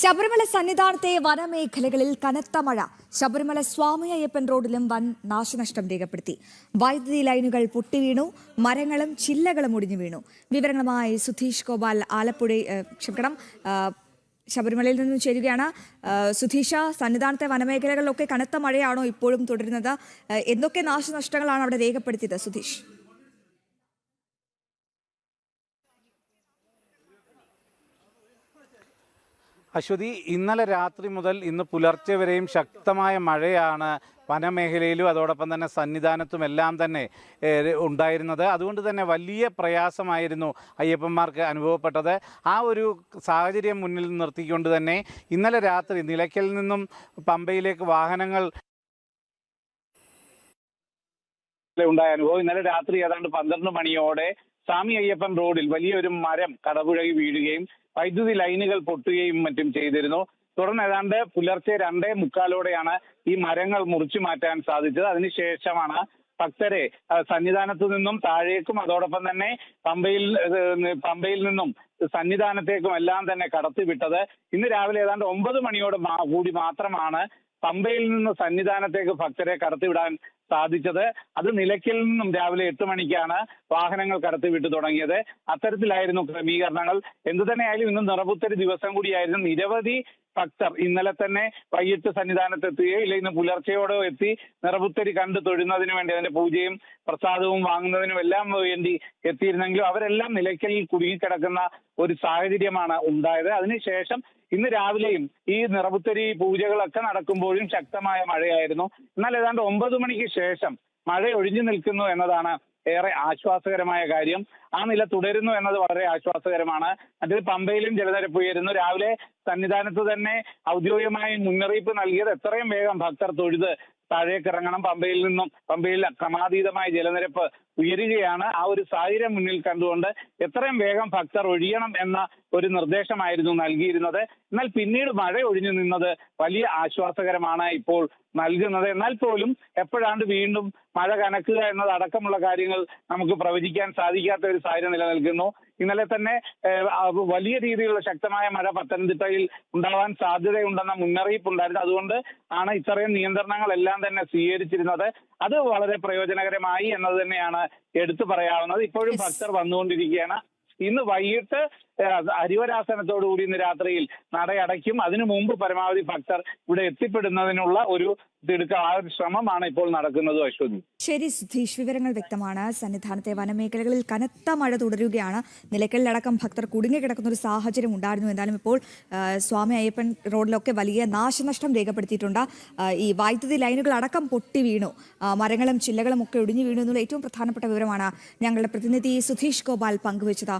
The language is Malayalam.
ശബരിമല സന്നിധാനത്തെ വനമേഖലകളിൽ കനത്ത മഴ. ശബരിമല സ്വാമി അയ്യപ്പൻ റോഡിലും വൻ നാശനഷ്ടം രേഖപ്പെടുത്തി. വൈദ്യുതി ലൈനുകൾ പൊട്ടിവീണു, മരങ്ങളും ചില്ലകളും ഒടിഞ്ഞു വീണു. വിവരങ്ങളുമായി സുധീഷ് ഗോപാൽ ശബരിമലയിൽ നിന്നും ചേരുകയാണ്. സുധീഷ, സന്നിധാനത്തെ വനമേഖലകളിലൊക്കെ കനത്ത മഴയാണോ ഇപ്പോഴും തുടരുന്നത്? എന്തൊക്കെ നാശനഷ്ടങ്ങളാണ് അവിടെ രേഖപ്പെടുത്തിയത് സുധീഷ്? അശ്വതി, ഇന്നലെ രാത്രി മുതൽ ഇന്ന് പുലർച്ചെ വരെയും ശക്തമായ മഴയാണ് വനമേഖലയിലും അതോടൊപ്പം തന്നെ സന്നിധാനത്തുമെല്ലാം തന്നെ ഉണ്ടായിരുന്നത്. അതുകൊണ്ട് തന്നെ വലിയ പ്രയാസമായിരുന്നു അയ്യപ്പന്മാർക്ക് അനുഭവപ്പെട്ടത്. ആ ഒരു സാഹചര്യം മുന്നിൽ നിർത്തിക്കൊണ്ട് തന്നെ ഇന്നലെ രാത്രി നിലയ്ക്കൽ നിന്നും പമ്പയിലേക്ക് വാഹനങ്ങൾ ഉണ്ടായ അനുഭവം ഇന്നലെ രാത്രി ഏതാണ്ട് 12 മണിയോടെ സ്വാമി അയ്യപ്പൻ റോഡിൽ വലിയൊരു മരം കടപുഴകി വീഴുകയും വൈദ്യുതി ലൈനുകൾ പൊട്ടുകയും മറ്റും ചെയ്തിരുന്നു. തുടർന്ന് ഏതാണ്ട് പുലർച്ചെ 2:45 ഈ മരങ്ങൾ മുറിച്ചു മാറ്റാൻ സാധിച്ചത്. അതിനുശേഷമാണ് ഭക്തരെ സന്നിധാനത്തു നിന്നും താഴേക്കും അതോടൊപ്പം തന്നെ പമ്പയിൽ നിന്നും സന്നിധാനത്തേക്കും എല്ലാം തന്നെ കടത്തിവിട്ടത്. ഇന്ന് രാവിലെ ഏതാണ്ട് 9 മണിയോട് കൂടി മാത്രമാണ് പമ്പയിൽ നിന്ന് സന്നിധാനത്തേക്ക് ഭക്തരെ കടത്തിവിടാൻ സാധിച്ചത്. അത് നിലയ്ക്കൽ നിന്നും രാവിലെ 8 മണിക്കാണ് വാഹനങ്ങൾ കടത്തിവിട്ടു തുടങ്ങിയത്. അത്തരത്തിലായിരുന്നു ക്രമീകരണങ്ങൾ. എന്തുതന്നെയായാലും ഇന്ന് നിറപുത്തരി ദിവസം കൂടിയായിരുന്നു. നിരവധി ഭക്തർ ഇന്നലെ തന്നെ വൈകിട്ട് സന്നിധാനത്തെത്തുകയോ ഇല്ല ഇന്ന് പുലർച്ചയോടെ എത്തി നിറപുത്തരി കണ്ടു തൊഴുന്നതിന് വേണ്ടി അതിന്റെ പൂജയും പ്രസാദവും വാങ്ങുന്നതിനും എല്ലാം വേണ്ടി എത്തിയിരുന്നെങ്കിലും അവരെല്ലാം നിലയ്ക്കലിൽ കുടുങ്ങിക്കിടക്കുന്ന ഒരു സാഹചര്യമാണ് ഉണ്ടായത്. അതിനുശേഷം ഇന്ന് രാവിലെയും ഈ നിറപുത്തരി പൂജകളൊക്കെ നടക്കുമ്പോഴും ശക്തമായ മഴയായിരുന്നു. എന്നാൽ ഏതാണ്ട് 9 മണിക്ക് ശേഷം മഴ ഒഴിഞ്ഞു നിൽക്കുന്നു എന്നതാണ് ഏറെ ആശ്വാസകരമായ കാര്യം. ആ നില തുടരുന്നു എന്നത് വളരെ ആശ്വാസകരമാണ്. മറ്റേത് പമ്പയിലും ജലനിരപ്പ് ഉയരുന്നു. രാവിലെ സന്നിധാനത്ത് തന്നെ ഔദ്യോഗികമായി മുന്നറിയിപ്പ് നൽകിയത് എത്രയും വേഗം ഭക്തർ തൊഴുത് താഴേക്ക് ഇറങ്ങണം. പമ്പയിൽ ക്രമാതീതമായ ജലനിരപ്പ് ഉയരുകയാണ്. ആ ഒരു സാഹചര്യം മുന്നിൽ കണ്ടുകൊണ്ട് എത്രയും വേഗം ഭക്തർ ഒഴിയണം എന്ന ഒരു നിർദ്ദേശമായിരുന്നു നൽകിയിരുന്നത്. എന്നാൽ പിന്നീട് മഴ ഒഴിഞ്ഞു നിന്നത് വലിയ ആശ്വാസകരമാണ് ഇപ്പോൾ നൽകുന്നത്. എന്നാൽ പോലും എപ്പോഴാണ്ട് വീണ്ടും മഴ കനക്കുക എന്നതടക്കമുള്ള കാര്യങ്ങൾ നമുക്ക് പ്രവചിക്കാൻ സാധിക്കാത്ത ഒരു സാഹചര്യം നിലനിൽക്കുന്നു. ഇന്നലെ തന്നെ വലിയ രീതിയിലുള്ള ശക്തമായ മഴ പത്തനംതിട്ടയിൽ ഉണ്ടാവാൻ സാധ്യതയുണ്ടെന്ന മുന്നറിയിപ്പ് ഉണ്ടായിരുന്നു. അതുകൊണ്ട് ആണ് ഇത്രയും നിയന്ത്രണങ്ങളെല്ലാം തന്നെ സ്വീകരിച്ചിരുന്നത്. അത് വളരെ പ്രയോജനകരമായി എന്നത് തന്നെയാണ് എടുത്തു പറയാവുന്നത്. ഇപ്പോഴും ഭക്തർ വന്നുകൊണ്ടിരിക്കുകയാണ്. ഇന്ന് വൈകിട്ട് ഹരിവരാസനത്തോടുകൂടി ഇന്ന് രാത്രിയിൽ നടയടയ്ക്കും. അതിനു മുമ്പ് പരമാവധി ഭക്തർ ഇവിടെ എത്തിപ്പെടുന്നതിനുള്ള ഒരു ശ്രമമാണ് ഇപ്പോൾ നടക്കുന്നത്. അശ്വതി. ശരി സുധീഷ്, വിവരങ്ങൾ വ്യക്തമാണ്. സന്നിധാനത്തെ വനമേഖലകളിൽ കനത്ത മഴ തുടരുകയാണ്. നിലയ്ക്കലിലടക്കം ഭക്തർ കുടുങ്ങിക്കിടക്കുന്ന ഒരു സാഹചര്യം ഉണ്ടായിരുന്നു. എന്തായാലും ഇപ്പോൾ സ്വാമി അയ്യപ്പൻ റോഡിലൊക്കെ വലിയ നാശനഷ്ടം രേഖപ്പെടുത്തിയിട്ടുണ്ട്. ഈ വൈദ്യുതി ലൈനുകൾ അടക്കം പൊട്ടി വീണു, മരങ്ങളും ചില്ലകളും ഒക്കെ ഒടിഞ്ഞു വീണു എന്നുള്ള ഏറ്റവും പ്രധാനപ്പെട്ട വിവരമാണ് ഞങ്ങളുടെ പ്രതിനിധി സുധീഷ് ഗോപാൽ പങ്കുവച്ചത്.